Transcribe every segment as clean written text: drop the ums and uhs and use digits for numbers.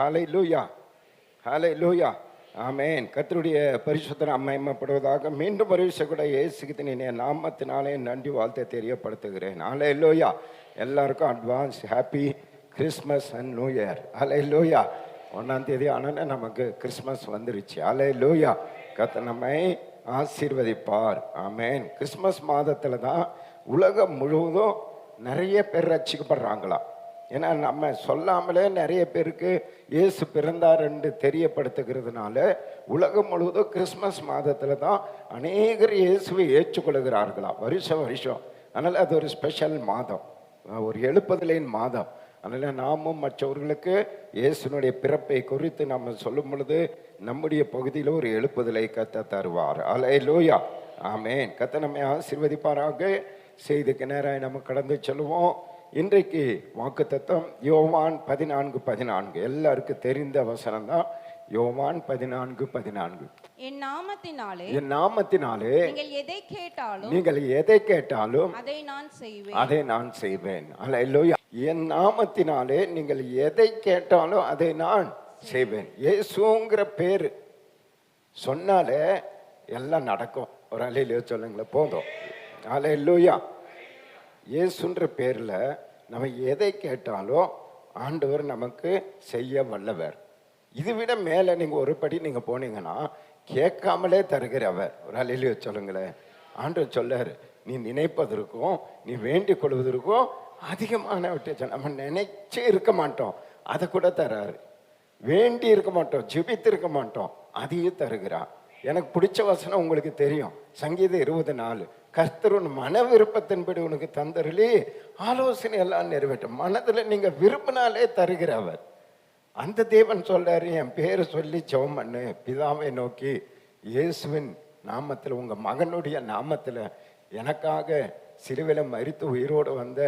ஹல்லேலூயா, ஹல்லேலூயா, ஆமென். கர்த்தருடைய பரிசுத்த நாமம் மகிமைப்படுவதாக. மீண்டும் ஒரு விஷயம் கூட இயேசுவின் இனிய நாமத்தினாலே நன்றி வாழ்த்தை தெரியப்படுத்துகிறேன். ஹல்லேலூயா. எல்லாருக்கும் advance happy Christmas and new year. Hallelujah. 1ஆம் தேதி ஆனால் நமக்கு கிறிஸ்மஸ் வந்துருச்சு. ஹல்லேலூயா. கர்த்தர் நம்மை ஆசீர்வதிப்பார். ஆமென். கிறிஸ்மஸ் மாதத்தில் தான் உலகம் முழுவதும் நிறைய பேர் ரட்சிக்கப்படுறாங்களா. ஏன்னா நம்ம சொல்லாமலே நிறைய பேருக்கு இயேசு பிறந்தார் என்று தெரியப்படுத்துகிறதுனால உலகம் முழுவதும் கிறிஸ்மஸ் மாதத்தில் தான் அநேகர் இயேசுவை ஏற்றுக்கொள்கிறார்களா வருஷம். அதனால் அது ஒரு ஸ்பெஷல் மாதம், ஒரு எழுப்புதலின் மாதம். அதனால் நாமும் மற்றவர்களுக்கு இயேசுனுடைய பிறப்பை குறித்து நம்ம சொல்லும் பொழுது நம்முடைய பகுதியில் ஒரு எழுப்புதலை கத்த தருவார். ஹல்லேலூயா, ஆமென். கத்த நம்மை ஆசீர்வதிப்பாராக. செய்திக்கு நேராக நம்ம கடந்து செல்வோம். இன்றைக்கு வாக்குத்தத்தம் யோவான் 14:14. எல்லாருக்கும் தெரிந்த வசனம் தான். யோவான் 14:14. என் நாமத்தினாலே நீங்கள் எதை கேட்டாலும் அதை நான் செய்வேன். ஹல்லேலூயா. என் நாமத்தினாலே நீங்கள் எதை கேட்டாலும் அதை நான் செய்வேன். இயேசுங்கிற பேரு சொன்னாலே எல்லாம் நடக்கும். ஒரு ஹல்லேலூயா சொல்லுங்களேன், போதும். ஹல்லேலூயா. இயேசுன்ற பேர்ல நம்ம எதை கேட்டாலும் ஆண்டவர் நமக்கு செய்ய வல்லவர். இது விட மேல நீங்க ஒரு படி நீங்க போனீங்கன்னா கேட்காமலே தருகிறவர். ஒரு ஹல்லேலூயா சொல்லுங்களேன். ஆண்டவர் சொல்லாரு, நீ நினைப்பதற்கும் நீ வேண்டிக் கொள்வதற்கும் அதிகமான நம்ம நினைச்சு இருக்க மாட்டோம், அதை கூட தராரு. வேண்டி இருக்க மாட்டோம், ஜெபித்து இருக்க மாட்டோம், அதையும் தருகிறார். எனக்கு பிடிச்ச வசனம் உங்களுக்கு தெரியும், சங்கீதம் 20:4. கர்த்தர் உன் மன விருப்பத்தின்படி உனக்கு தந்தருளி ஆலோசனை எல்லாம் நிறைவேற்றும். மனதில் நீங்க விரும்பினாலே தருகிறவர். அந்த தேவன் சொல்றாரு, என் பேரை சொல்லி ஜெபம் பண்ணு, பிதாவை நோக்கி இயேசுவின் நாமத்தில், உங்க மகனுடைய நாமத்தில் எனக்காக சிலுவையில மரித்து உயிரோடு வந்த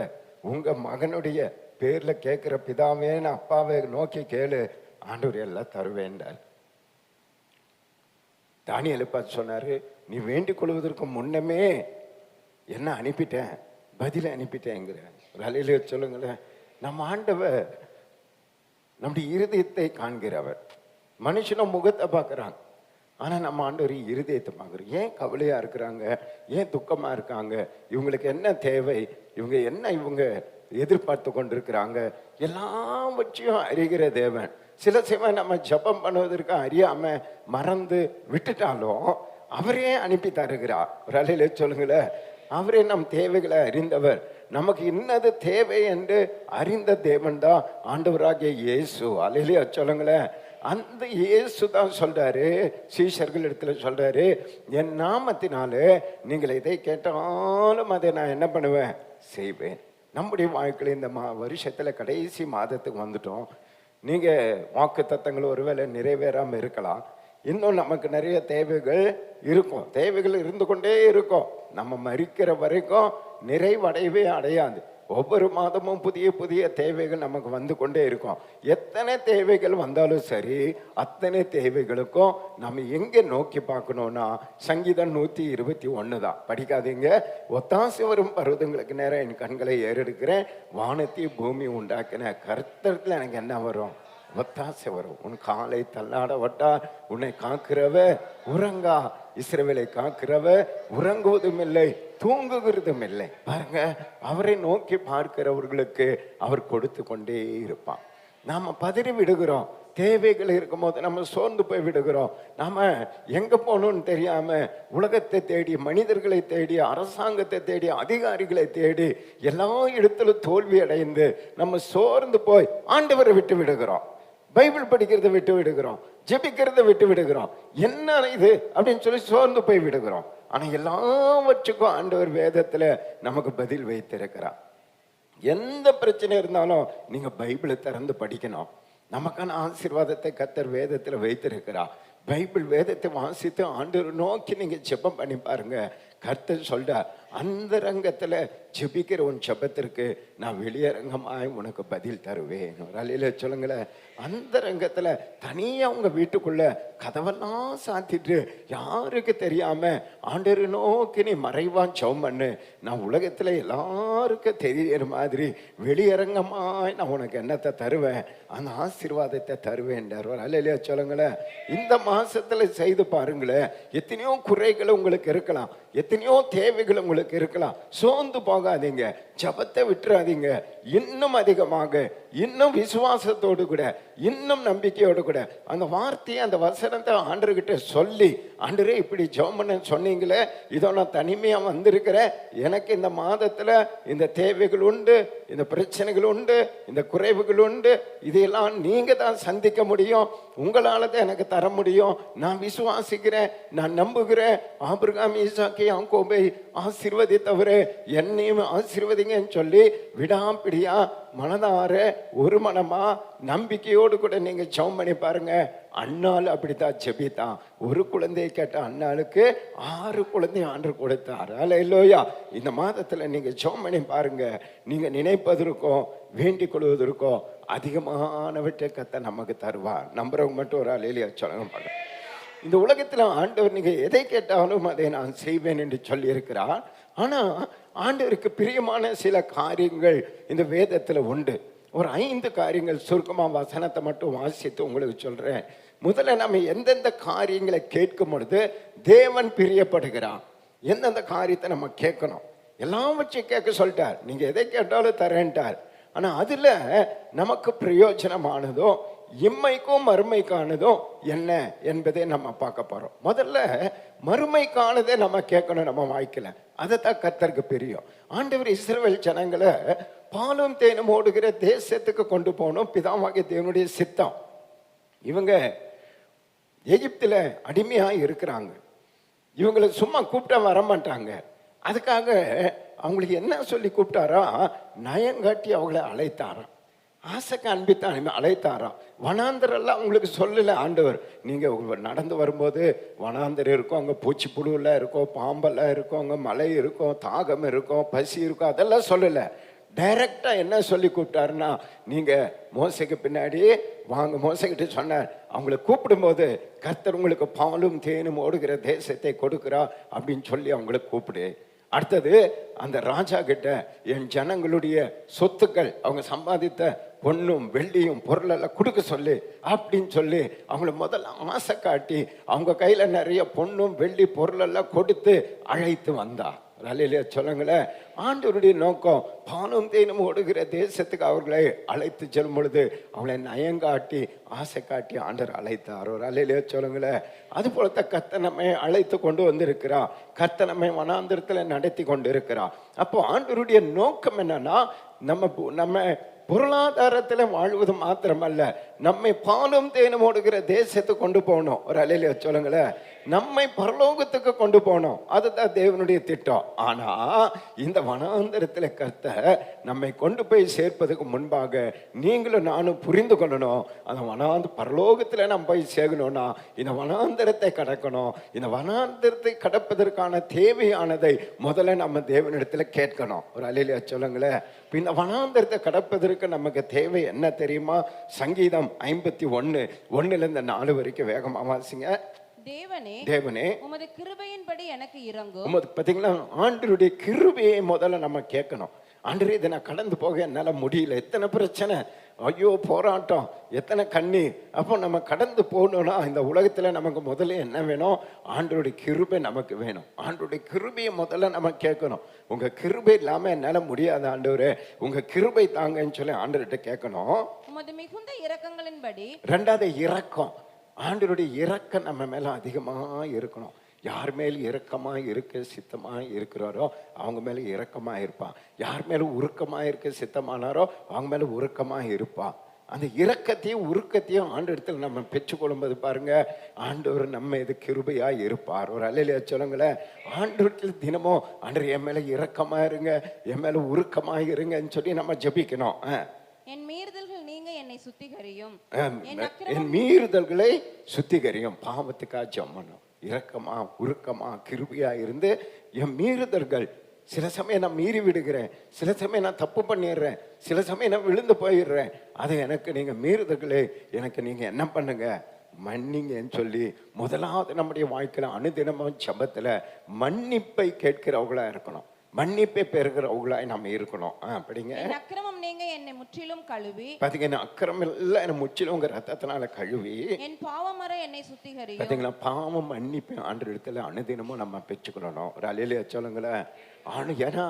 உங்க மகனுடைய பேர்ல கேட்கிற பிதாவே, அப்பாவை நோக்கி கேளு, ஆண்டவர் எல்லாம் தருவேண்டார். தானியேலை பார்த்து சொன்னாரு, நீ வேண்டிக் கொள்வதற்கு முன்னமே என்ன அனுப்பிட்டேன், பதில அனுப்பிட்டேங்கிற. ஒரு ஹல்லேலூயா சொல்லுங்களேன். நம்ம ஆண்டவர் நம்முடைய இருதயத்தை காண்கிறவர். மனுஷனும் முகத்தை பார்க்குறாங்க, ஆனால் நம்ம ஆண்டவர் இருதயத்தை பார்க்குறோம். ஏன் கவலையா இருக்கிறாங்க, ஏன் துக்கமா இருக்காங்க, இவங்களுக்கு என்ன தேவை, இவங்க எதிர்பார்த்து கொண்டிருக்கிறாங்க, எல்லாவற்றையும் அறிகிற தேவன். சில சமயம் நம்ம ஜெபம் பண்ணுவதற்கு அறியாம மறந்து விட்டுட்டாலும் அவரே அனுப்பி தருகிறார். ஒரு ஹல்லேலூயா சொல்லுங்களேன். அவரே நம் தேவைகளை அறிந்தவர். நமக்கு இன்னது தேவை என்று அறிந்த தேவன் தான் ஆண்டவராகிய இயேசு. ஹல்லேலூயா சொல்லுங்களேன். அந்த இயேசு தான் சொல்றாரு, சீஷர்கள் இடத்துல சொல்றாரு, என் நாமத்தினாலே நீங்கள் எதை கேட்டாலும் அதை நான் என்ன பண்ணுவேன், செய்வேன். நம்முடைய வாழ்க்கையில் இந்த வருஷத்துல கடைசி மாதத்துக்கு வந்துட்டோம். நீங்க வாக்கு தத்தங்கள் ஒருவேளை நிறைவேறாம இருக்கலாம். இன்னும் நமக்கு நிறைய தேவைகள் இருக்கும், தேவைகள் இருந்து கொண்டே இருக்கும். நம்ம மரிக்கிற வரைக்கும் நிறைவடையவே அடையாது. ஒவ்வொரு மாதமும் புதிய புதிய தேவைகள் நமக்கு வந்து கொண்டே இருக்கும். எத்தனை தேவைகள் வந்தாலும் சரி, அத்தனை தேவைகளுக்கும் நம்ம எங்க நோக்கி பார்க்கணும்னா சங்கீதம் 121 தான். படிக்காதீங்க. ஒத்தாசை வரும் பருவதங்களுக்கு நேரம் என் கண்களை ஏறெடுக்கிறேன், வானத்தை பூமி உண்டாக்கின கர்த்தத்துல எனக்கு என்ன வரும், ஒத்தாசை வரும். உன் காலை தள்ளாட வட்டா, உன்னை காக்கிறவ உறங்கா. இஸ்ரவேலை காக்கிறவ உறங்குவதும் இல்லை, தூங்குகிறதும் இல்லை. பாருங்க, அவரை நோக்கி பார்க்கிறவர்களுக்கு அவர் கொடுத்து கொண்டே இருப்பான். நாம பதறி விடுகிறோம், தேவைகள் இருக்கும் போது நம்ம சோர்ந்து போய் விடுகிறோம். நாம எங்க போகணும்னு தெரியாம உலகத்தை தேடி, மனிதர்களை தேடி, அரசாங்கத்தை தேடி, அதிகாரிகளை தேடி எல்லா இடத்திலும் தோல்வி அடைந்து நம்ம சோர்ந்து போய் ஆண்டவரை விட்டு விடுகிறோம். பைபிள் படிக்கிறத விட்டு விடுகிறோம், ஜெபிக்கிறத விட்டு விடுகிறோம். என்ன இது அப்படின்னு சொல்லி சோர்ந்து போய் விடுகிறோம். ஆனா எல்லாவற்றுக்கும் ஆண்டவர் வேதத்துல நமக்கு பதில் வைத்திருக்கிறார். எந்த பிரச்சனை இருந்தாலும் நீங்க பைபிளை திறந்து படிக்கணும். நமக்கான ஆசீர்வாதத்தை கர்த்தர் வேதத்துல வைத்திருக்கிறார். பைபிள் வேதத்தை வாசித்து ஆண்டவர் நோக்கி நீங்க ஜெபம் பண்ணி பாருங்க. கர்த்தர் சொல்றார், அந்தரங்கத்துல ஜெபிக்கிற உன் ஜெபத்திற்கு நான் வெளியரங்கமாய் உனக்கு பதில் தருவேன். ஒரு அல்லேலூயா சொல்லுங்களேன். அந்தரங்கத்துல தனியா உங்க வீட்டுக்குள்ள கதவெல்லாம் சாத்திட்டு யாருக்கு தெரியாம ஆண்டவரை நோக்கி நீ மறைவான் ஜெபம் பண்ணு. நான் உலகத்துல எல்லாருக்கும் தெரியுற மாதிரி வெளியரங்கமாய் நான் உனக்கு என்னத்தை தருவேன், அந்த ஆசீர்வாதத்தை தருவேன். அல்லேலூயா சொல்லுங்களேன். இந்த மாசத்துல செய்து பாருங்களேன். எத்தனையோ குறைகள் உங்களுக்கு இருக்கலாம், எத்தனையோ தேவைகள் உங்களுக்கு இருக்கலாம். சோர்ந்து போகாதீங்க, ஜெபத்தை விட்டுறாதீங்க. இன்னும் அதிகமாக, இன்னும் விசுவாசத்தோடு கூட, இன்னும் நம்பிக்கையோடு கூட அந்த வார்த்தையை, அந்த வசனத்தை ஆண்டவர்கிட்ட சொல்லி, ஆண்டவரே இப்படி ஜெபம் பண்ண சொன்னீங்களே, இதோ நான் தனிமையா வந்திருக்கிறேன், எனக்கு இந்த மாதத்துல இந்த தேவைகள் உண்டு, இந்த பிரச்சனைகள் உண்டு, இந்த குறைவுகள் உண்டு, இதையெல்லாம் நீங்க தான் சந்திக்க முடியும், உங்களால தான் எனக்கு தர முடியும். நான் விசுவாசிக்கிறேன், நான் நம்புகிறேன். ஆபிரகாம், ஈசாக்கு, யாக்கோபை ஆசீர்வதித்தவரே என்னையும் ஆசீர்வதிங்கன்னு சொல்லி விடாப்பிடியா மனதார ஒரு மனமா நம்பிக்கையோடு கூட நீங்க ஜெபம் பண்ணி பாருங்க. அண்ணாள் அப்படித்தான் ஜெபித்தான். ஒரு குழந்தையை கேட்ட அண்ணாளுக்கு 6 குழந்தை ஆண்டவர் கொடுத்தார். அல்லேலூயா. இந்த மாதத்துல நீங்க ஜெபம் பண்ணி பாருங்க. நீங்க நினைப்பதற்கும் வேண்டிக் கொள்வதற்கும் அதிகமானவற்றை கர்த்தர் நமக்கு தருவார். நம்புறவங்க மட்டும் ஒரு அல்லேலூயா சொல்லுங்க. இந்த உலகத்துல ஆண்டவர் நீங்க எதை கேட்டாலும் அதை நான் செய்வேன் என்று சொல்லி இருக்கிறார். ஆனா ஆண்டவருக்கு பிரியமான சில காரியங்கள் இந்த வேதத்துல உண்டு. ஒரு 5 காரியங்கள் சுருக்கமா வசனத்தை மட்டும் வாசித்து உங்களுக்கு சொல்றேன். முதல்ல நம்ம எந்தெந்த காரியங்களை கேட்கும் பொழுது தேவன் பிரியப்படுகிறான், எந்தெந்த காரியத்தை நம்ம கேட்கணும், எல்லாவற்றையும் கேட்க சொல்லிட்டார். நீங்க எதை கேட்டாலும் தரேன்ட்டார். ஆனா அதுல நமக்கு பிரயோஜனமானதோ இம்மைக்கும் மறுமைக்கானதும் என்ன என்பதை நம்ம பார்க்க போறோம். முதல்ல மறுமைக்கானதை நம்ம கேட்கணும் நம்ம வாய்க்கல. அதைத்தான் கர்த்தருக்கு பிரியம். ஆண்டவர் இஸ்ரவேல் ஜனங்களை பாலும் தேனும் ஓடுகிற தேசத்துக்கு கொண்டு போகணும், பிதாவாகிய தேவனுடைய சித்தம். இவங்க எகிப்துல அடிமையா இருக்கிறாங்க. இவங்களை சும்மா கூப்பிட்டா வரமாட்டாங்க. அதுக்காக அவங்களுக்கு என்ன சொல்லி கூப்பிட்டாரா, நயங்காட்டி அவங்களை அழைத்தாராம், ஆசைக்கு அன்பித்தான் அழைத்தாராம். வனாந்தரெல்லாம் உங்களுக்கு சொல்லல ஆண்டவர். நீங்க நடந்து வரும்போது வனாந்தர் இருக்கும், அங்க பூச்சி புழுவெல்லாம் இருக்கும், பாம்பெல்லாம் இருக்கும், அங்க மழை இருக்கும், தாகம் இருக்கும், பசி இருக்கும், அதெல்லாம் சொல்லல. டைரக்டா என்ன சொல்லி கூப்பிட்டாருன்னா, நீங்க மோசைக்கு பின்னாடி வாங்க. மோசைக்கிட்ட சொன்னார், அவங்களை கூப்பிடும்போது கர்த்தர் உங்களுக்கு பாலும் தேனும் ஓடுகிற தேசத்தை கொடுக்குறா அப்படின்னு சொல்லி அவங்களை கூப்பிடு. அடுத்தது அந்த ராஜா கிட்ட என் ஜனங்களுடைய சொத்துக்கள், அவங்க சம்பாதித்த பொண்ணும் வெள்ளியும் பொருளெல்லாம் கொடுக்க சொல்லு அப்படின்னு சொல்லி அவங்கள முதல்ல ஆசை காட்டி அவங்க கையில நிறைய பொண்ணும் வெள்ளி பொருளெல்லாம் கொடுத்து அழைத்து வந்தா. அல்லேலூயா சொல்லுங்களேன். ஆண்டவருடைய நோக்கம் பாலும் தேனும் ஓடுகிற தேசத்துக்கு அவர்களை அழைத்து செல்லும் பொழுது அவங்களை நயங்காட்டி ஆசை காட்டி ஆண்டவர் அழைத்தார். ஒரு அல்லேலூயா சொல்லுங்களேன். அது போலத்தான் கர்த்தர் நம்மை அழைத்து கொண்டு வந்திருக்கிறா. கர்த்தர் நம்மை வனாந்திரத்துல நடத்தி கொண்டு இருக்கிறா. அப்போ ஆண்டவருடைய நோக்கம் என்னன்னா, நம்ம பொருளாதாரத்துல வாழ்வது மாத்திரமல்ல, நம்மை பாலும் தேனும் ஓடுகிற தேசத்துக்கு கொண்டு போகணும். ஒரு அல்லேலூயா சொல்லுங்களேன். நம்மை பரலோகத்துக்கு கொண்டு போகணும். அதுதான் தேவனுடைய திட்டம். ஆனா இந்த வனாந்தரத்துல கர்த்தர் நம்மை கொண்டு போய் சேர்ப்பதுக்கு முன்பாக நீங்களும் நானும் புரிந்து கொள்ளணும். அந்த பரலோகத்துல நம்ம போய் சேர்க்கணும்னா இந்த வனாந்தரத்தை கடக்கணும். இந்த வனாந்தரத்தை கடப்பதற்கான தேவையானதை முதல்ல நம்ம தேவனிடத்துல கேட்கணும். ஒரு அல்லேலூயா சொல்லுங்களேன். இந்த வனாந்தரத்தை கடப்பதற்கு நமக்கு தேவை என்ன தெரியுமா? சங்கீதம் 51:1-4 வரைக்கும் வேகமா வாசிங்க. தேவனே உமது கிருபையின்படி எனக்கு இரங்கும். பாத்தீங்களா, ஆண்டவருடைய கிருபையை முதல்ல நம்ம கேட்கணும். ஆண்டவரே, இதை நான் கடந்து போக என்னால முடியல, எத்தனை பிரச்சனை, ஐயோ போராட்டம், எத்தனை கண்ணீர். அப்போ நம்ம கடந்து போகணும்னா இந்த உலகத்துல நமக்கு முதல்ல என்ன வேணும்? ஆண்டவருடைய கிருபை நமக்கு வேணும். ஆண்டவருடைய கிருபையை முதல்ல நம்ம கேட்கணும். உங்க கிருபை இல்லாம என்னால முடியாது ஆண்டவரே, உங்க கிருபை தாங்கன்னு சொல்லி ஆண்டவர்கிட்ட கேட்கணும். உமது மிகுந்த இரக்கங்களின்படி. 2வது இரக்கம். ஆண்டவருடைய இரக்கம் நம்ம மேல அதிகமா இருக்கணும். யார் மேல் இரக்கமா இருக்க சித்தமா இருக்கிறாரோ அவங்க மேல இரக்கமா இருப்பான். யார் மேல உருக்கமா இருக்க சித்தமானாரோ அவங்க மேல உருக்கமா இருப்பான். அந்த இரக்கத்தையும் உருக்கத்தையும் ஆண்டவரிடத்தில் நம்ம பெற்றுக்கொள்ளும்போது பாருங்க, ஆண்டவர் நம்ம இது கிருபையா இருப்பார். ஒரு அல்லேலூயா சொல்லுங்களேன். ஆண்டவரிடத்தில் தினமும் ஆண்டவர் என் மேல இரக்கமா இருங்க, என் மேல உருக்கமா இருங்கன்னு சொல்லி நம்ம ஜெபிக்கணும். என் மீறுதல்கள் நீங்க என்னை சுத்திகரியும். என் மீறுதல்களை சுத்திகரியும். பாவத்துக்காக ஜெபம் பண்ணணும். இரக்கமா உருக்கமா கிருபையா இருந்து என் மீறுதல்கள், சில சமயம் நான் மீறி விடுகிறேன், சில சமயம் நான் தப்பு பண்ணிடுறேன், சில சமயம் நான் விழுந்து போயிடுறேன். அதை எனக்கு நீங்க மீறுதல்களே எனக்கு நீங்க என்ன பண்ணுங்க, மன்னிங்கன்னு சொல்லி முதலாவது நம்முடைய வாழ்க்கையில அனுதினமும் ஜெபத்துல மன்னிப்பை கேட்கிறவங்களா இருக்கணும், மன்னிப்பை பெறுகிறவங்களாய் நம்ம இருக்கணும். அப்படிங்க. என் அக்கிரமம் நீங்க என்னை முற்றிலும் கழுவி, பாத்தீங்கன்னா அக்கிரமம் எல்லாம் என்ன முற்றிலும் உங்க ரத்தத்தினால கழுவி, என் பாவமற என்னை சுத்திகரியும். பாத்தீங்களா, பாவம் மன்னிப்பு ஆண்டு இடத்துல அனுதினமும் நம்ம பெற்றுக்கொள்ளணும். ஒரு அலையில சொல்லுங்களேன். ஏன்னா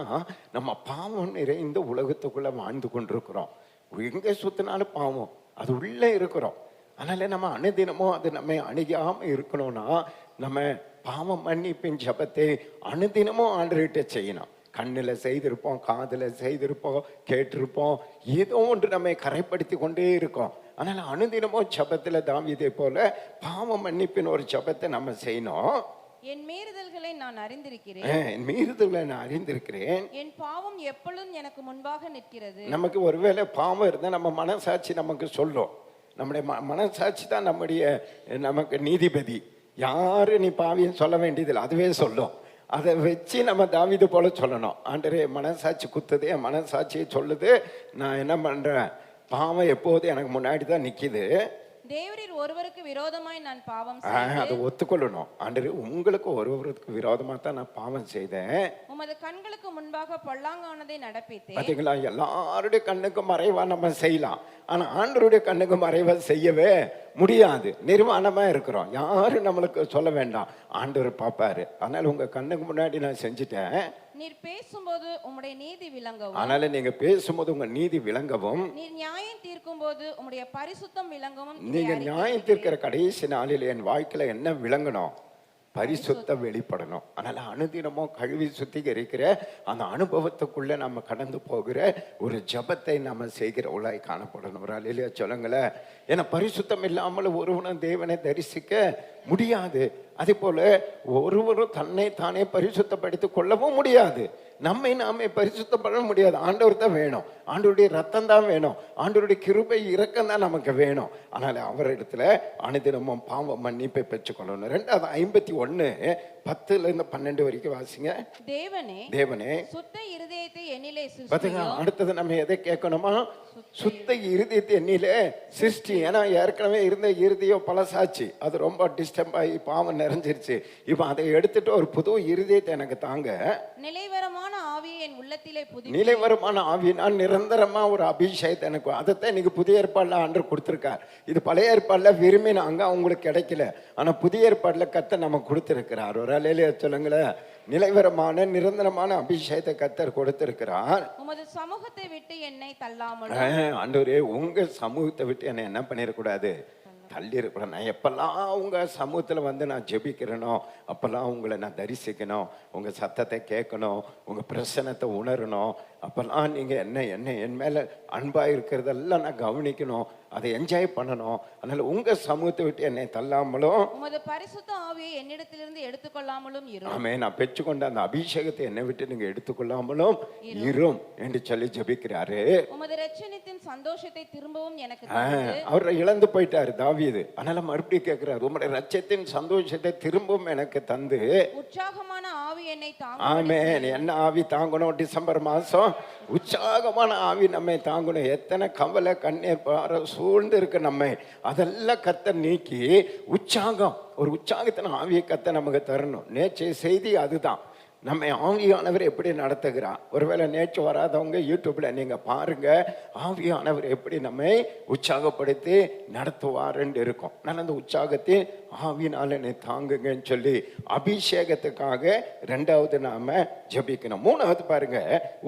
நம்ம பாவம் நிறைந்த உலகத்துக்குள்ள வாழ்ந்து கொண்டிருக்கிறோம். எங்க சுத்தினாலும் பாவம், அது உள்ள இருக்கிறோம். அதனால நம்ம அனுதினமும் அது நம்ம அணுகாம இருக்கணும்னா நம்ம பாவம் மன்னிப்பின் ஜபத்தை அனுதினமும் ஆண்டுகிட்ட செய்யணும். கண்ணில் செய்திருப்போம், காதில் செய்திருப்போம், கேட்டிருப்போம், ஏதோ ஒன்று நம்ம கரைப்படுத்தி கொண்டே இருக்கோம். அதனால அனுதினமும் ஜபத்துல தாவீதை போல பாவம் மன்னிப்பின் ஒரு ஜபத்தை நம்ம செய்யணும். என் மீறுதல்களை நான் அறிந்திருக்கிறேன், என் மீறுதல்களை நான் அறிந்திருக்கிறேன், என் பாவம் எப்பொழுதும் எனக்கு முன்பாக நிற்கிறது. நமக்கு ஒருவேளை பாவம் இருந்தால் நம்ம மனசாட்சி நமக்கு சொல்லும். நம்முடைய மனசாட்சி தான் நமக்கு நீதிபதி. யாரு நீ பாவின்னு சொல்ல வேண்டியதில்லை, அதுவே சொல்லும். அதை வச்சு நம்ம தாவீது போல சொல்லணும். ஆண்டரே மனசாட்சி குத்துது, என் மனசாட்சியை சொல்லுது, நான் என்ன பண்றேன், பாவம் எப்போது எனக்கு முன்னாடி தான் நிக்குது. தேவரீர் ஒருவருக்கு விரோதமாய் நான் பாவம் அதை ஒத்துக்கொள்ளணும். ஆண்டரே உங்களுக்கு ஒருவருக்கு விரோதமா தான் நான் பாவம் செய்தேன், உமது கண்களுக்கு முன்பாக பொல்லாங்கானதை நடப்பித்தேன். பாத்தீங்களா, எல்லாருடைய கண்ணுக்கு மறைவா நம்ம செய்யலாம், ஆனா ஆண்டருடைய கண்ணுக்கு மறைவா செய்யவே முடியாது. நிர்வாணமா இருக்கிறோம், யாரும் நம்மளுக்கு சொல்ல வேண்டாம், ஆண்டவர் பார்ப்பாரு. அதனால உங்க கண்ணுக்கு முன்னாடி நான் செஞ்சுட்டேன். நீர் பேசும்போது உம்முடைய நீதி விளங்கவும், அதனால நீங்க பேசும்போது உங்க நீதி விளங்கவும், நீர் நியாயம் தீர்க்கும் போது உம்முடைய பரிசுத்தம் விளங்கவும். நீங்க நியாயம் தீர்க்கிற கடைசி நாளில் என் வாழ்க்கையில என்ன விளங்கணும், பரிசுத்தம் வெளிப்படணும். அதனால அனுதினமும் கழுவி சுத்திகரிக்கிற அந்த அனுபவத்துக்குள்ள நம்ம கடந்து போகிற ஒரு ஜபத்தை நம்ம செய்கிற உலாய் காணப்படணும். ஒரு அலையில சொல்லுங்களேன். ஏன்னா பரிசுத்தம் இல்லாமல் ஒருவனும் தேவனை தரிசிக்க முடியாது. அதே போல ஒருவரும் தன்னை தானே பரிசுத்தப்படுத்திக் கொள்ளவும் முடியாது. நம்மை நாமே பரிசுத்தப்பட முடியாது. ஆண்டவர் தான் வேணும், ஆண்டவருடைய ரத்தம் தான் வேணும், ஆண்டவருடைய கிருபை இரக்கம் தான் நமக்கு வேணும். அதனால அவரிடத்துல அனுதினமும் பாவ மன்னிப்பை பெற்றுக்கொள்ளணும். 251:10-12 வரைக்கும் வாசிங்க. தேவனே சுத்த இருதயத்தை என்னிலே பாத்தீங்க. அடுத்தது நம்ம எதை கேட்கணுமா, சுத்த இருதயத்தை என்னிலே சிருஷ்டி. ஏன்னா ஏற்கனவே இருந்த இருதயம் பழசாச்சு, அது ரொம்ப டிஸ்டர்ப் ஆகி பாவம் நிறைஞ்சிருச்சு. இப்ப அதை எடுத்துட்டு ஒரு புது இருதயத்தை எனக்கு தாங்க. நிலைவரமான ஆவியை என் உள்ளத்திலே புதுப்பியும். நிலைவரமான ஆவினா நிரந்தரமா ஒரு அபிஷேகத்தை எனக்கு, அதைத்தான் இன்னைக்கு புதிய ஏற்பாடுல ஆண்டவர் கொடுத்திருக்கார். இது பழைய ஏற்பாடுல விரும்பினாங்க, அவங்களுக்கு கிடைக்கல. ஆனா புதிய ஏற்பாடுல கர்த்தர் நமக்கு கொடுத்திருக்கிறார். ஒரு அலையில சொல்லுங்களேன். நிலைவரமான நிரந்தரமான அபிஷேகத்தை கர்த்தர் கொடுத்திருக்கிறார். உமது சமூகத்தை விட்டு என்னை தள்ளாமல். ஆண்டவரே உங்க சமூகத்தை விட்டு என்னை என்ன பண்ணிடக்கூடாது, தள்ளி இருக்கக்கூடாது. நான் எப்பெல்லாம் உங்க சமூகத்துல வந்து நான் ஜெபிக்கிறேனோ அப்பெல்லாம் உங்களை நான் தரிசிக்கணும், உங்க சத்தத்தை கேட்கணும், உங்க பிரசனத்தை உணரணும். அப்பெல்லாம் நீங்க என் மேல அன்பா இருக்கிறதெல்லாம் நான் கவனிக்கணும், அதை என்ஜாய் பண்ணணும். அதனால உங்க சமூகத்தை விட்டு என்னை தள்ளாமலும் உமது பரிசுத்த ஆவியை என்னிடத்திலிருந்து எடுத்துக்கொள்ளாமலும் இரும். ஆமே, நான் பெற்றுக்கொண்ட அந்த அபிஷேகத்தை என்னை விட்டு நீங்க எடுத்துக்கொள்ளாமலும் இரும் என்று சொல்லி ஜெபிக்கிறாரு. உமது இரட்சணியத்தின் சந்தோஷத்தை திரும்பவும் எனக்கு அவர் இழந்து போயிட்டாரு தாவீது. அதனால மறுபடியும் கேட்கிறாரு, உம்முடைய இரட்சத்தின் சந்தோஷத்தை திரும்பவும் எனக்கு தந்து உற்சாகமான ஆவி என்னை தாங்க. ஆமே, என்ன ஆவி தாங்கணும்? டிசம்பர் மாசம் உற்சாகமான ஆவி நம்மை தாங்கணும். எத்தனை கவலை கண்ணீர் பார சூழ்ந்து இருக்கு நம்மை, அதெல்லாம் கர்த்தர் நீக்கி உற்சாகம், ஒரு உற்சாகத்தின ஆவியை கர்த்தர் நமக்கு தரணும். நேற்றைய செய்தி அதுதான். நம்ம ஆவியானவர் எப்படி நடத்துகிறார். ஒருவேளை நேற்று வராதவங்க யூடியூப்ல நீங்க பாருங்க, ஆவியானவர் எப்படி நம்மை உற்சாகப்படுத்தி நடத்துவாருன்னு இருக்கும். நான் அந்த உற்சாகத்தை ஆவியினால என்னை தாங்குங்கன்னு சொல்லி அபிஷேகத்துக்காக 2வது நாம ஜபிக்கணும். 3வது பாருங்க,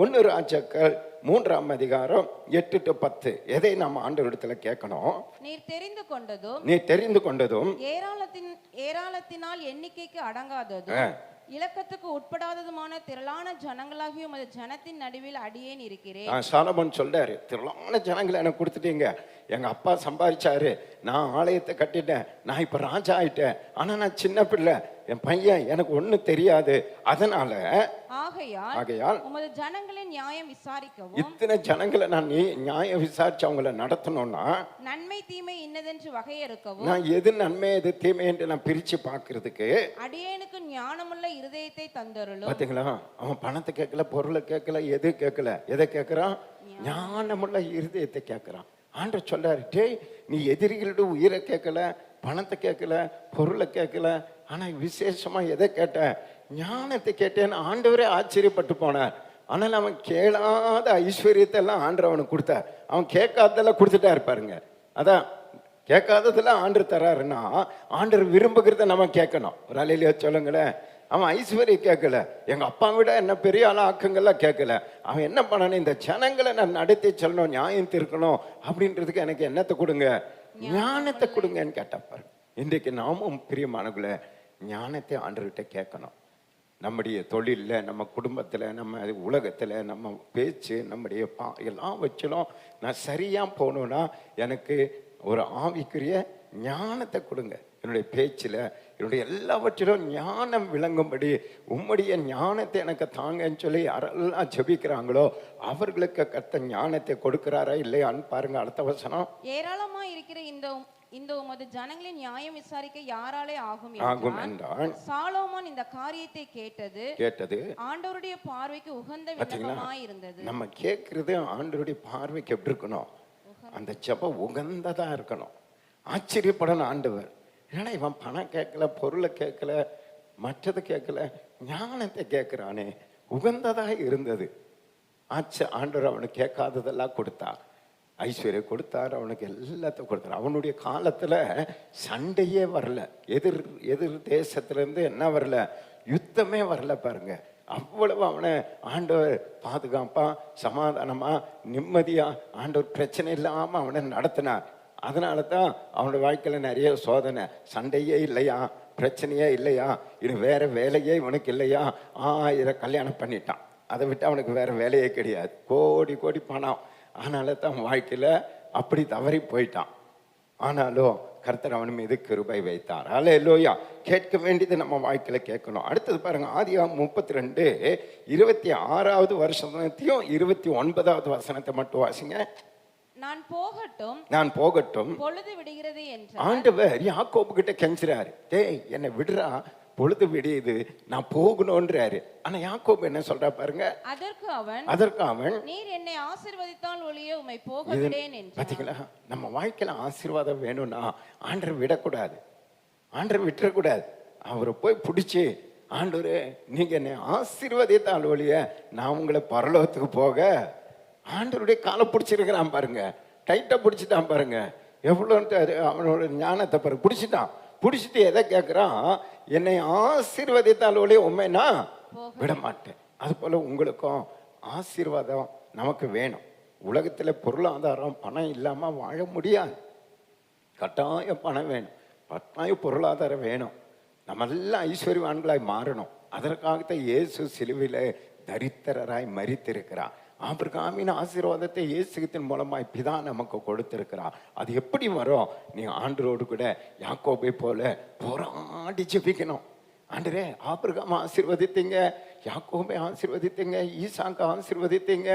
1 ராஜாக்கள் 3:8-10. எதை நம்ம ஆண்டவரிடத்துல கேட்கணும்? நீர் தெரிந்து கொண்டதும் ஏராளத்தினால் எண்ணிக்கைக்கு அடங்காததும் இலக்கத்துக்கு உட்படாததுமான திரளான ஜனங்களாகிய உமது ஜனத்தின் நடுவில் அடியேன் இருக்கிறேன். சாலமோன் சொல்றாரு, திரளான ஜனங்களை எனக்கு கொடுத்துட்டீங்க. எங்க அப்பா சம்பாதிச்சாரு, நான் ஆலயத்தை கட்டிட்டேன், நான் இப்ப ராஜா ஆயிட்டேன். ஆனா நான் சின்ன பிள்ளை, என் பையன் எனக்கு ஒண்ணும் தெரியாது. அதனால ஆகையால் உமது ஜனங்களின் நியாயம் விசாரிக்கவும் இத்தனை ஜனங்களை நான் நியாயம் விசாரிச்சு அவங்கள நடத்தணும்னா நன்மை தீமை இன்னதென்று வகையறுக்கவும் நான் எது நன்மை எது தீமை என்று நான் பிரிச்சு பார்க்கிறதுக்கு அடியேனுக்கு ஞானமுள்ள இருதயத்தை தந்தருளும். பாத்தீங்களா, அவன் பணத்தை கேட்கல, பொருளை கேட்கல, எது கேட்கல, எதை கேட்கிறான்? ஞானமுள்ள இருதயத்தை கேட்கிறான். ஆண்டவர் சொல்றாரு, டேய் நீ எதிரிகளோட உயிரை கேட்கல, பணத்தை கேட்கல, பொருளை கேட்கல, ஆனா விசேஷமா எதை கேட்ட? ஞானத்தை கேட்டேன்னு ஆண்டவரே ஆச்சரியப்பட்டு போனார். ஆனால் அவன் கேளாத ஐஸ்வர்யத்தை எல்லாம் ஆண்டவர் அவனுக்கு கொடுத்தார். அவன் கேட்காததெல்லாம் கொடுத்துட்டா இருப்பாருங்க. அதான் கேட்காததெல்லாம் ஆண்டவர் தராருன்னா ஆண்டவர் விரும்புகிறத நம்ம கேட்கணும். ஒரு அலையிலேயே சொல்லுங்களேன். அவன் ஐஸ்வர்யம் கேட்கல, எங்க அப்பா விட என்ன பெரிய ஆளா ஆக்கங்கள்லாம் கேட்கல. அவன் என்ன பண்ணானே, இந்த ஜனங்களை நான் நடத்தி செல்லணும், நியாயம் தீர்க்கணும் அப்படின்றதுக்கு எனக்கு என்னத்தை கொடுங்க? ஞானத்தை கொடுங்கன்னு கேட்டப்பாரு. இன்றைக்கு நாமும் பிரியமானவர்களே ஞானத்தை ஆண்டவர்கிட்ட கேட்கணும். நம்முடைய தொழிலில், நம்ம குடும்பத்தில், நம்ம உலகத்தில், நம்ம பேச்சு, நம்முடைய எல்லாம் வச்சிலும் நான் சரியாக போகணுன்னா எனக்கு ஒரு ஆவிக்குரிய ஞானத்தை கொடுங்க. என்னுடைய பேச்சில், என்னுடைய எல்லாவற்றிலும் ஞானம் விளங்கும்படி உம்முடைய ஞானத்தை எனக்கு தாங்கன்னு சொல்லி யாரெல்லாம் ஜெபிக்கிறாங்களோ அவர்களுக்கு கர்த்தர் ஞானத்தை கொடுக்கிறாரா இல்லையான்னு பாருங்க. அடுத்த வசனம், ஏராளமா இருக்கிற இந்த உமது ஜனங்களின் நியாயம் விசாரிக்க யாராலே ஆகும் என்றால் சாலோமோன் இந்த காரியத்தை கேட்டது ஆண்டவருடைய பார்வைக்கு உகந்த விண்ணப்பமாய் இருந்தது. நம்ம கேட்கறது ஆண்டவருடைய பார்வைக்கு எப்படி இருக்கணும்? அந்த ஜெபம் உகந்ததா இருக்கணும். ஆச்சரியப்படணும் ஆண்டவர். ஏன்னா இவன் பணம் கேட்கல, பொருளை கேட்கல, மற்றது கேட்கல, ஞானத்தை கேட்கிறானே, உகந்ததா இருந்தது. ஆண்டவர் அவனுக்கு கேட்காததெல்லாம் கொடுத்தார். ஐஸ்வர்யம் கொடுத்தார், அவனுக்கு எல்லாத்தையும் கொடுத்தார். அவனுடைய காலத்துல சண்டையே வரல, எதிர் தேசத்திலிருந்து என்ன வரல, யுத்தமே வரல பாருங்க. அவ்வளவு அவனை ஆண்டவர் பாதுகாப்பா, சமாதானமா, நிம்மதியா, ஆண்டவர் பிரச்சனை இல்லாம அவனை நடத்தினார். அதனால தான் அவனோட வாழ்க்கையில நிறைய சோதனை. சண்டையே இல்லையா, பிரச்சனையே இல்லையா, இது வேற வேலையே இவனுக்கு இல்லையா, 1000 கல்யாணம் பண்ணிட்டான். அதை விட்டு அவனுக்கு வேற வேலையே கிடையாது. கோடி கோடி பணம். அதனால தான் வாழ்க்கையில அப்படி தவறி போயிட்டான். ஆனாலும் கர்த்தர் அவன் மீது கிருபை வைத்தார். அல்லேலூயா. கேட்க வேண்டியது நம்ம வாழ்க்கையில கேட்கணும். அடுத்தது பாருங்க, ஆதியாகமம் 32 26வது வசனத்தையும் 29வது வசனத்தை மட்டும் வாசிங்க. நான் போகட்டும் பொழுது விடுகிறது என்று ஆண்டவர் யாக்கோபு கிட்ட கெஞ்சுறாரு. டேய் என்னை விடுறா, பொழுது விடியுது, நான் போகணும்ன்றாரு. ஆனா யாக்கோபு என்ன சொல்றா பாருங்க, அதற்கு அவன் நீர் என்னை ஆசீர்வதித்தால் ஒழிய உம்மை போக விடேன் என்றார். பாத்தீங்களா, நம்ம வாழ்க்கையில ஆசீர்வாதம் வேணும்னா ஆண்டவர் விடக்கூடாது, ஆண்டவர் விட்டுறக்கூடாது. அவரை போய் பிடிச்சி, ஆண்டவரே நீங்க என்னை ஆசீர்வதித்தால் ஒழிய நான் உங்களை பரலோகத்துக்கு போக. ஆண்டவருடைய காலை பிடிச்சிருக்கிறான் பாருங்க, டைட்டா பிடிச்சிட்டான் பாருங்க. எவ்வளவு அவனோட ஞானத்தை பாருங்க, பிடிச்சிட்டு எதை கேட்கிறான், என்னை ஆசீர்வதித்தால் ஒழிய உண்மைனா விட மாட்டேன். அது போல உங்களுக்கும் ஆசீர்வாதம் நமக்கு வேணும். உலகத்துல பொருளாதாரம், பணம் இல்லாம வாழ முடியாது. கட்டாயம் பணம் வேணும், கட்டாயம் பொருளாதாரம் வேணும். நம்ம எல்லாம் ஐஸ்வர்யவான்களாய் மாறணும். அதற்காகத்தான் இயேசு சிலுவையில தரித்திரராய் மரித்திருக்கிறார். ஆபிரகாமின் ஆசீர்வாதத்தை இயேசுவின் மூலமாய் பிதா நமக்கு கொடுத்திருக்கிறார். அது எப்படி வரும்? நீ ஆண்டவரோடு கூட யாக்கோபை போல போராடி ஜெபிக்கணும். ஆண்டவரே ஆபிரகாம் ஆசீர்வதித்தீங்க, யாக்கோபை ஆசீர்வதித்தீங்க, ஈசாக்கு ஆசீர்வதித்தீங்க,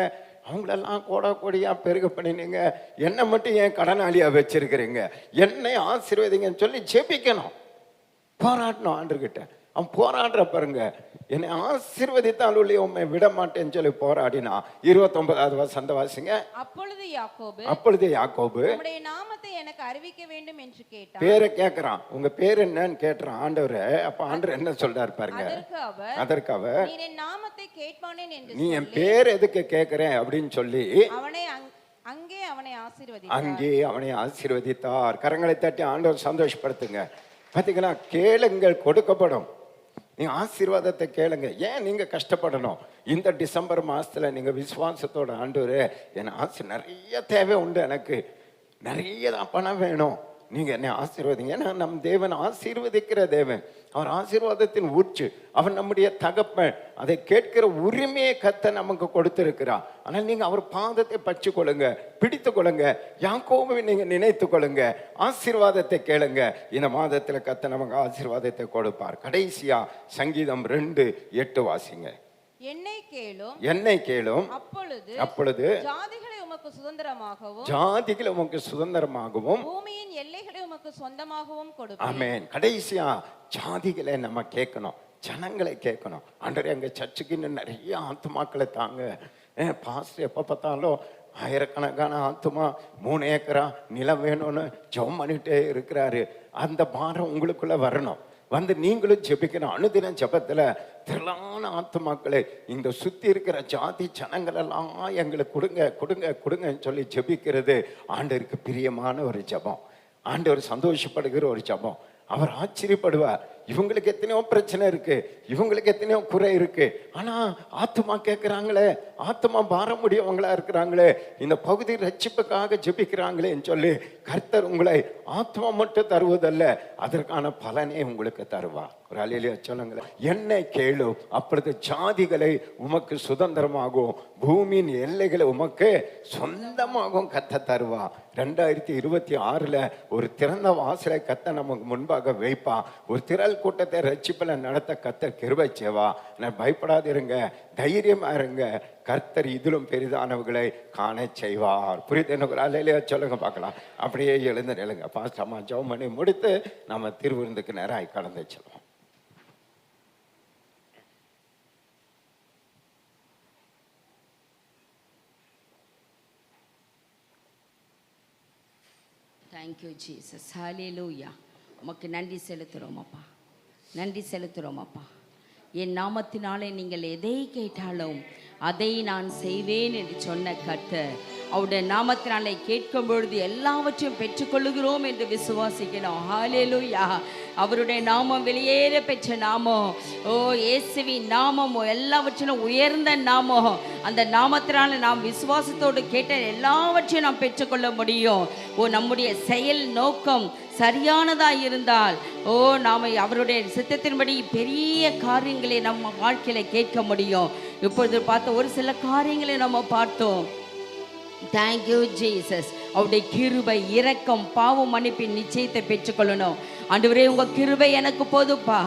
அவங்களெல்லாம் கோடியா பெருக பண்ணினீங்க, என்னை மட்டும் ஏன் கடனாளியா வச்சிருக்கிறீங்க, என்னை ஆசீர்வதிங்கன்னு சொல்லி ஜெபிக்கணும், போராடணும் ஆண்டவர்கிட்ட. அவன் போராடுற பாருங்க, என்னை ஆசீர்வதித்தால் ஒழிய உம்மை விட மாட்டேன்னு சொல்லி போராடினா. 29வது வசனம் வாசிங்க. அப்பொழுது யாக்கோபு உம்முடைய நாமத்தை எனக்கு அறிவிக்க வேண்டும் என்று கேட்டான். பேரை கேட்கிறான், உங்க பேர் என்னன்னு கேட்கிறான் ஆண்டவரே. அப்ப ஆண்டவர் என்ன சொல்றாரு பாருங்க, அதற்கு அவர் நீ என் நாமத்தை கேட்பானேன் என்று, நீ என் பேர் எதுக்கு கேட்கிறேன் அப்படின்னு சொல்லி அங்கே அவனை ஆசீர்வதித்தார். கரங்களை தட்டி ஆண்டவர் சந்தோஷப்படுத்துங்க. பாத்தீங்களா, கேளுங்கள் கொடுக்கப்படும். நீங்க ஆசீர்வாதத்தை கேளுங்க. ஏன் நீங்க கஷ்டப்படணும்? இந்த டிசம்பர் மாசத்துல நீங்க விசுவாசத்தோட, ஆண்டவரே என் நிறைய தேவை உண்டு, எனக்கு நிறைய பணம் வேணும், நீங்க என்னை ஆசீர்வதிங்க. ஏன்னா நம் தேவன் ஆசீர்வதிக்கிற தேவன், அவர் ஆசீர்வாதத்தின் ஊற்று, அவர் நம்முடைய தகப்பன். அதை கேட்கிற உரிமையை கர்த்தர் நமக்கு கொடுத்திருக்கிறார். ஆனால் நீங்க அவர் பாதத்தை பற்றி கொள்ளுங்க, பிடித்து கொள்ளுங்க, யாக்கோபை நீங்க நினைத்து கொள்ளுங்க, ஆசீர்வாதத்தை கேளுங்க. இந்த மாதத்துல கர்த்தர் நமக்கு ஆசீர்வாதத்தை கொடுப்பார். கடைசியா சங்கீதம் 2:8 வாசிங்க. என்னை கேளும், அப்பொழுது ஜாதிகளை உமக்கு சுதந்திரமாகவும் பூமியின் எல்லைகளை உமக்கு சொந்தமாகவும் கொடுப்பேன். ஆமென். கடைசியா ஜாதிகளை நம்ம கேட்கணும், ஜனங்களை கேட்கணும். ஆண்டவரே எங்க சர்ச்சுக்கு இன்னும் நிறைய ஆத்துமாக்களை தாங்க. பாஸ்டர் எப்ப பார்த்தாலும் ஆயிரக்கணக்கான ஆத்துமா 3 ஏக்கரா நிலம் வேணும்னு ஜெபம் பண்ணிட்டே இருக்கிறாரு. அந்த பாரம் உங்களுக்குள்ள வரணும். வந்து நீங்களும் ஜெபிக்கணும். அனுதின ஜெபத்துல திரளான ஆத்துமாக்களை இந்த சுத்தி இருக்கிற ஜாதி ஜனங்கள் எல்லாம் எங்களுக்கு கொடுங்க கொடுங்க கொடுங்கன்னு சொல்லி ஜெபிக்கிறது ஆண்டவருக்கு பிரியமான ஒரு ஜெபம், ஆண்டவர் சந்தோஷப்படுகிற ஒரு ஜெபம். அவர் ஆச்சரியப்படுவார். இவங்களுக்கு எத்தனையோ பிரச்சனை இருக்கு, இவங்களுக்கு எத்தனையோ குறை இருக்கு, ஆனா ஆத்துமா கேட்கிறாங்களே, ஆத்துமா பாரம் முடியவங்களா இருக்கிறாங்களே, இந்த பகுதி ரட்சிப்புக்காக ஜெபிக்கிறாங்களேன்னு சொல்லி கர்த்தர் உங்களை ஆத்மா மட்டும் தருவதல்ல, அதற்கான பலனை உங்களுக்கு தருவார். ஒரு அலையிலே சொல்லுங்களேன். என்னை கேளும், அப்பொழுது ஜாதிகளை உமக்கு சுதந்திரமாகும், பூமியின் எல்லைகளை உமக்கு சொந்தமாகவும் கத்த தருவா. 2026 ஒரு திறந்த வாசலை கத்த நமக்கு முன்பாக வைப்பா. ஒரு திரள் கூட்டத்தை ரட்சிப்பில் நடத்த கர்த்தர் கிருபை செய்வா. நான் பயப்படாதிருங்க, தைரியமா இருங்க. கர்த்தர் இதிலும் பெரிதானவர்களை காண செய்வார். புரியுது? எனக்கு அலையிலேயே சொல்லுங்க பார்க்கலாம். அப்படியே எழுந்து நிலுங்க. பாஸ்டம்மா ஜெபம் பண்ணி முடித்து நம்ம திருவிருந்துக்கு நேரம் கடந்து செல்வோம். Thank you Jesus. ஹல்லேலூயா. உமக்கு நன்றி செலுத்துகிறோம் அப்பா, நன்றி செலுத்துகிறோம் அப்பா. என் நாமத்தினாலே நீங்கள் எதை கேட்டாலும் அதை நான் செய்வேன் என்று சொன்ன கர்த்தர், அவருடைய நாமத்தினாலே கேட்கும் பொழுது எல்லாவற்றையும் பெற்றுக்கொள்ளுகிறோம் என்று விசுவாசிக்கணும். ஹல்லேலூயா. அவருடைய நாமம் வெளியேற பெற்ற நாமம். ஓ இயேசுவின் நாமம் எல்லாவற்றிலும் உயர்ந்த நாமம். அந்த நாமத்தினால நாம் விசுவாசத்தோடு கேட்ட எல்லாவற்றையும் நாம் பெற்றுக்கொள்ள முடியும். ஓ நம்முடைய செயல் நோக்கம் சரியானதாக இருந்தால் நாம் அவருடைய சித்தத்தின்படி பெரிய காரியங்களை நம்ம வாழ்க்கையில கேட்க முடியும். இப்பொழுது பார்த்த ஒரு சில காரியங்களை நம்ம பார்த்தோம். Thank you Jesus. அவருடைய கிருபை, இரக்கம், பாவம் மன்னிப்பின் நிச்சயத்தை பெற்றுக்கொள்ளணும். ஆண்டவரே உங்க கிருபை எனக்கு போதுப்பா.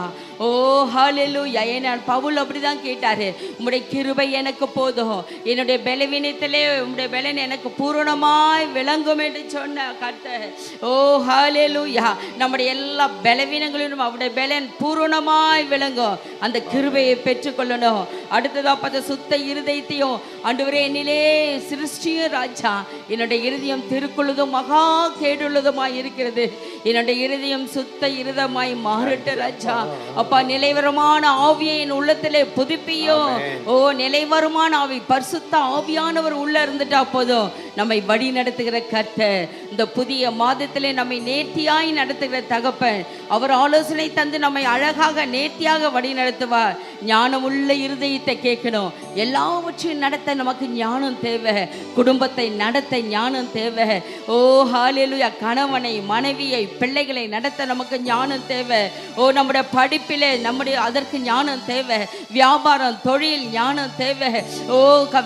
ஓ ஹல்லேலூயா. நான் பவுல் அப்படிதான் கேட்டாரு, உம்முடைய கிருபை எனக்கு போதும், என்னுடைய பலவீனத்திலே உம்முடைய பலன் எனக்கு பூரணமாய் விளங்கும் என்று சொன்ன கர்த்தர். ஓ ஹல்லேலூயா. நம்முடைய எல்லா பலவீனங்களிலும் அவருடைய பலன் பூரணமாய் விளங்கும். அந்த கிருபையை பெற்றுக்கொள்ளணும். அடுத்ததா பார்த்த சுத்த இருதயத்தையும் ஆண்டவரே என்னிலே சிருஷ்டியும் ராஜா. என்னுடைய இருதயம் திருக்குள்ளதும் மகா கேடுள்ளதுமாய் இருக்கிறது. என்னுடைய இருதயம் சுத்த இருதமாய் மாறட்ட ராஜா. அப்பா நிலைவரமான ஆவியை என் உள்ளத்திலே புதுப்பியும். ஓ நிலைவரமான ஆவி, பரிசுத்த ஆவியானவர் உள்ள இருந்துட்டா போதும். நம்மை வழி நடத்துகிற கர்த்தர், இந்த புதிய மாதத்திலே நம்மை நேர்த்தியாய் நடத்துகிற தகப்பன், அவர் ஆலோசனை தந்து நம்மை அழகாக நேர்த்தியாக வழி நடத்துவார். ஞானம் உள்ள இருதயத்தை கேட்கணும். எல்லாவற்றையும் நடத்த நமக்கு ஞானம் தேவை. குடும்பத்தை நடத்த ஞானம் தேவை. ஓ ஹல்லேலூயா. கணவனை, மனைவியை, பிள்ளைகளை நடத்த நமக்கு ஞானம் தேவை. ஓ நம்முடைய படிப்பிலே அதற்கு ஞானம் தேவை. வியாபாரம், தொழில் ஞானம் தேவை. ஓ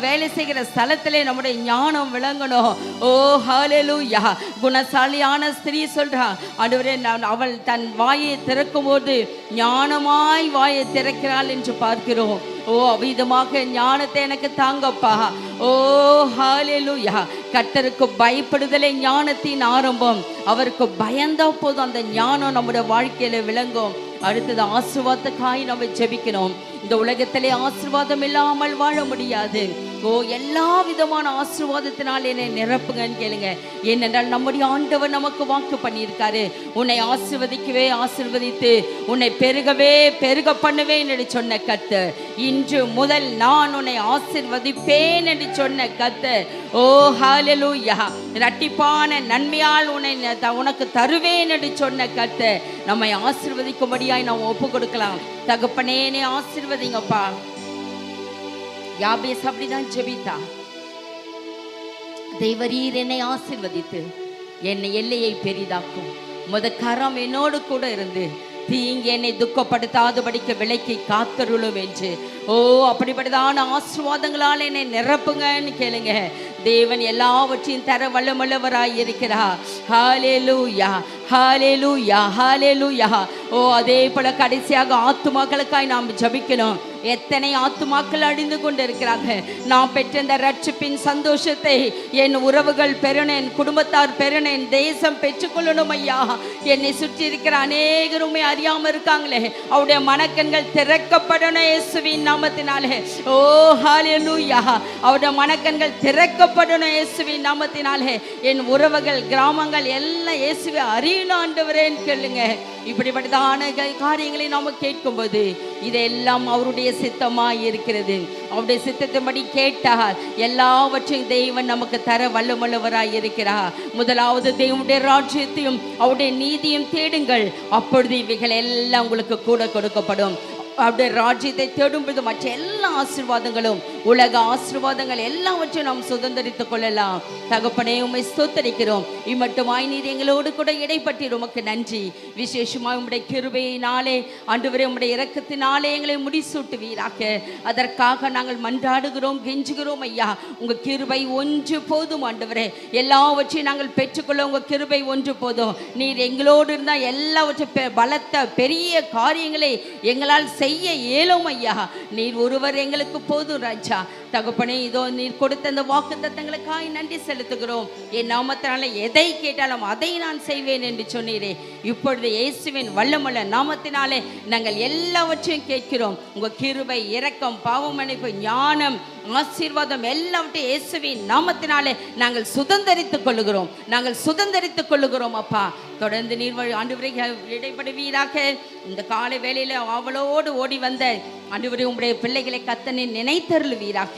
வேலை செய்கிற ஸ்தலத்திலே நம்முடைய ஞானம் விளங்கணும். ஓ ஹல்லேலூயா. குணசாலியான ஸ்திரீ சொல்றா, ஆண்டவரே அவள் தன் வாயை திறக்கும் போது ஞானமாய் வாயை திறக்கிறாள் என்று பார்க்கிறோம். ஓ அவிதமாக ஞானத்தை எனக்கு தாங்கப்பா. ஓ ஹல்லேலூயா. கர்த்தருக்கு பயப்படுதலே ஞானத்தின் ஆரம்பம். அவருக்கு பயந்தா போதும் அந்த ஞானம் நம்முடைய வாழ்க்கையில விளங்கும். அடுத்தது ஆசீர்வாதத்துக்காய் நம்ம ஜெபிக்கணும். இந்த உலகத்திலே ஆசீர்வாதம் இல்லாமல் வாழ முடியாது. ஓ எல்லா விதமான ஆசீர்வாதத்தினால் என்னை நிரப்புங்கன்னு கேளுங்க. ஏனென்றால் நம்முடைய ஆண்டவர் நமக்கு வாக்கு பண்ணியிருக்காரு, உன்னை ஆசீர்வதிக்கவே ஆசீர்வதித்து உன்னை பெருகவே பெருக பண்ணுவேன் என்று சொன்ன கர்த்தர். இன்று முதல் நான் உன்னை ஆசீர்வதிப்பேன் என்று சொன்ன கர்த்தர். ஓ ஹல்லேலூயா. இரட்டிப்பான நன்மையால் உனக்கு தருவேன் என்று சொன்ன கர்த்தர் நம்மை ஆசீர்வதிக்கும்படியாய் நாம் ஒப்பு கொடுக்கலாம். தகப்பனே என்னை ஆசீர்வதிங்கப்பா. யாபேஸ் அப்படிதான் ஜெபித்தா. தேவரீர் என்னை ஆசீர்வதித்து என்னை எல்லையை பெரிதாக்கும், உமது கரம் என்னோடு கூட இருந்து தீங்கு என்னை துக்கப்படுத்தாதபடிக்கு விலைக்கு காத்தருளும் என்று. ஓ, அப்படிப்பட்டதான ஆசீர்வாதங்களால் என்னை நிரப்புங்கன்னு கேளுங்க. தேவன் எல்லாவற்றையும் தர வல்லமுள்ளவராய் இருக்கிறார். ஹல்லேலூயா, ஹல்லேலூயா, ஹல்லேலூயா. ஓ, அதே போல கடைசியாக ஆத்துமாக்களுக்காய் நாம் ஜெபிக்கணும். எத்தனை ஆத்துமாக்கள் அழிந்து கொண்டு இருக்கிறாங்க. நான் பெற்ற இந்த ரட்சிப்பின் சந்தோஷத்தை என் உறவுகள் பெறணும், என் குடும்பத்தார் பெறணும், என் தேசம் பெற்றுக்கொள்ளணும் ஐயா. என்னை சுற்றி இருக்கிற அநேகருமே அறியாம இருக்காங்களே, அவருடைய மனக்கண்கள் திறக்கப்படணும் இயேசுவின் நாமத்தினாலே. ஓ ஹல்லேலூயா, அவருடைய மனக்கண்கள் திறக்கப்படணும் இயேசுவின் நாமத்தினாலே. என் உறவுகள், கிராமங்கள் எல்லாம் இயேசுவை அறியணும் ஆண்டவரேன்னு கேளுங்க. இப்படிப்பட்டதான காரியங்களை நாம கேட்கும்போது இதெல்லாம் அவருடைய சித்தமாய் இருக்கிறது. அவருடைய சித்தத்தின்படி கேட்டால் எல்லாவற்றையும் தெய்வன் நமக்கு தர வல்லமுள்ளவராய் இருக்கிறார். முதலாவது தேவனுடைய ராஜ்யத்தையும் அவருடைய நீதியும் தேடுங்கள், அப்பொழுது இவைகள் எல்லாம் உங்களுக்கு கூட கொடுக்கப்படும். அவருடைய ராஜ்யத்தை தேடும்போது மற்ற எல்லா ஆசீர்வாதங்களும், உலக ஆசீர்வாதங்கள் எல்லாவற்றையும் நாம் சுதந்திரித்துக் கொள்ளலாம். தகப்பனே, உம்மை ஸ்தோத்தரிக்கிறோம். இம்மட்டுமாய் நீர் எங்களோடு கூட இடைப்பட்டீர். உமக்கு நன்றி. விசேஷமாய் உம்முடைய கிருபையினாலே ஆண்டவரே, உம்முடைய இரக்கத்தினாலே எங்களை முடிசூட்டுவீராக. அதற்காக நாங்கள் மன்றாடுகிறோம், கெஞ்சுகிறோம் ஐயா. உங்க கிருபை ஒன்று போதும் ஆண்டவரே. எல்லாவற்றையும் நாங்கள் பெற்றுக்கொள்ள உங்க கிருபை ஒன்று போதும். நீர் எங்களோடு இருந்தால் எல்லாவற்றையும் பலத்த பெரிய காரியங்களை எங்களால் செய்ய இயலும் ஐயா. நீர் ஒருவர் எங்களுக்கு போதும் ராஜா. தகப்பனே, இதோ நீர் கொடுத்த அந்த வாக்குத்தத்தங்களுக்காய் நன்றி செலுத்துகிறோம். என் நாமத்தினால எதை கேட்டாலும் அதை நான் செய்வேன் என்று சொன்னீரே. இப்பொழுது இயேசுவின் வல்லமுள்ள நாமத்தினாலே நாங்கள் எல்லாவற்றையும் கேட்கிறோம். உங்க கிருபை, இரக்கம், பாவ மன்னிப்பு, ஞானம், ஆசீர்வாதம் எல்லாவற்றையும் இயேசுவின் நாமத்தினாலே நாங்கள் சுதந்திரித்துக் கொள்ளுகிறோம். நாங்கள் சுதந்திரித்துக் கொள்ளுகிறோம் அப்பா. தொடர்ந்து நீர் ஆண்டவரே இடைப்படுவீராக. இந்த காலை வேளையில அவளோடு ஓடி வந்த ஆண்டவரே, உம்முடைய பிள்ளைகளை கர்த்தனை நினைத்தருளுவீராக,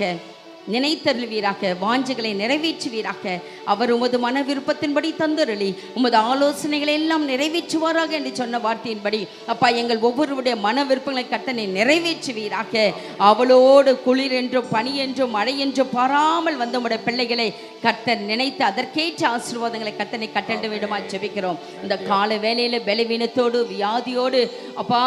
நினைத்தருளுவீராக. வாஞ்சைகளை நிறைவேற்றுவீராக. அவர் உமது மன விருப்பத்தின்படி தந்தருளி உமது ஆலோசனைகளை எல்லாம் நிறைவேற்றுவாராக என்று சொன்ன வார்த்தையின்படி அப்பா, எங்கள் ஒவ்வொருவருடைய மன விருப்பங்களை கர்த்தனை நிறைவேற்றுவீராக. அவளோடு குளிர் என்றும் பனி என்றும் மழை என்றும் பாராமல் வந்த உடைய பிள்ளைகளை கர்த்தர் நினைத்து அதற்கேற்ற ஆசீர்வாதங்களை கர்த்தனை கட்டளை வேண்டுமா ஜெபிக்கிறோம். இந்த கால வேளையில பலவீனத்தோடு வியாதியோடு அப்பா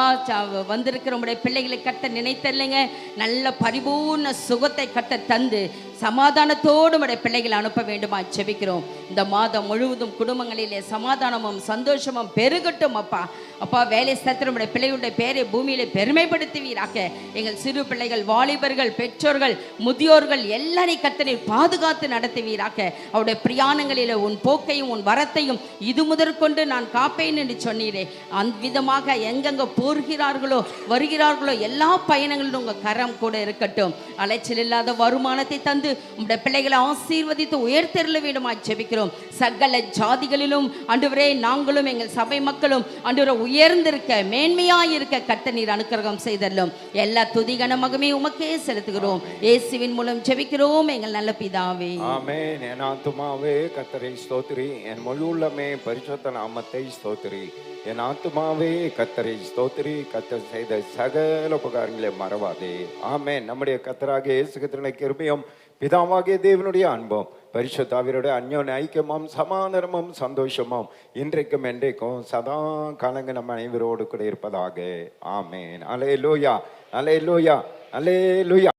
வந்திருக்கிற உடைய பிள்ளைகளை கர்த்தர் நினைத்தல்லைங்க. நல்ல பரிபூர்ண சுகத்தை கர்த்தர் தந்து சமாதானத்தோடு உடைய பிள்ளைகளை அனுப்ப வேண்டுமா ஜெபிக்கிறோம். இந்த மாதம் முழுவதும் குடும்பங்களிலே சமாதானமும் சந்தோஷமும் பெருகட்டும் அப்பா. அப்பா, வேலை ஸ்தலத்தில் உடைய பிள்ளைகளுடைய பேரை பூமியிலே பெருமைப்படுத்துவீராக. எங்கள் சிறு பிள்ளைகள், வாலிபர்கள், பெற்றோர்கள், முதியோர்கள் எல்லாரையும் கர்த்தரை பாதுகாத்து நடத்துவீராக. அவருடைய பிரயாணங்களிலே உன் போக்கையும் உன் வரத்தையும் இது முதற்கொண்டு நான் காப்பேன் என்று சொன்னீரே. அந்த விதமாக எங்கெங்க போகிறார்களோ வருகிறார்களோ எல்லா பயணங்களிலும் உங்க கரம் கூட இருக்கட்டும். அலைச்சல் இல்லாத வருமானத்தை தந்து உம்முடைய பிள்ளைகளை ஆசீர்வதித்து உயர்த்தெருள வேண்டுமா ஜெபிக்கிறோம். சகல ஜாதிகளிலும் ஆண்டவரே, நாங்களும் எங்கள் சபை மக்களும் ஆண்டவரே உயர்ந்திருக்க, மேன்மையாயிருக்க கர்த்தர் நீர் அனுக்கிரகம் செய்தல்லும். எல்லா துதி கனமகமே உமக்கே செலுத்துகிறோம். இயேசுவின் மூலம் ஜெபிக்கிறோம் எங்கள் நல்ல பிதாவே, ஆமென். என் ஆத்துமாவே கர்த்தரை ஸ்தோத்திரி, என் முழு உள்ளமே பரிசுத்த நாமத்தை ஸ்தோத்திரி. என் ஆத்துமாவே கர்த்தரை ஸ்தோத்திரி, கர்த்தர் செய்த சகல உபகாரங்களை மறவாதே. ஆமென். நம்முடைய கர்த்தராகிய இயேசு கிறிஸ்துவின் கிருபையும் பிதாவாகிய தேவனுடைய அன்பும் பரிசுத்த ஆவியோட அந்யோன்ய ஐக்கியமும் சமாதானமும் சந்தோஷமும் இன்றைக்கும் என்றைக்கும் சதா காலங்கள் நம்ம அனைவரோடு கூட இருப்பதாக. ஆமென். அல்லேலூயா, அல்லேலூயா, அல்லேலூயா.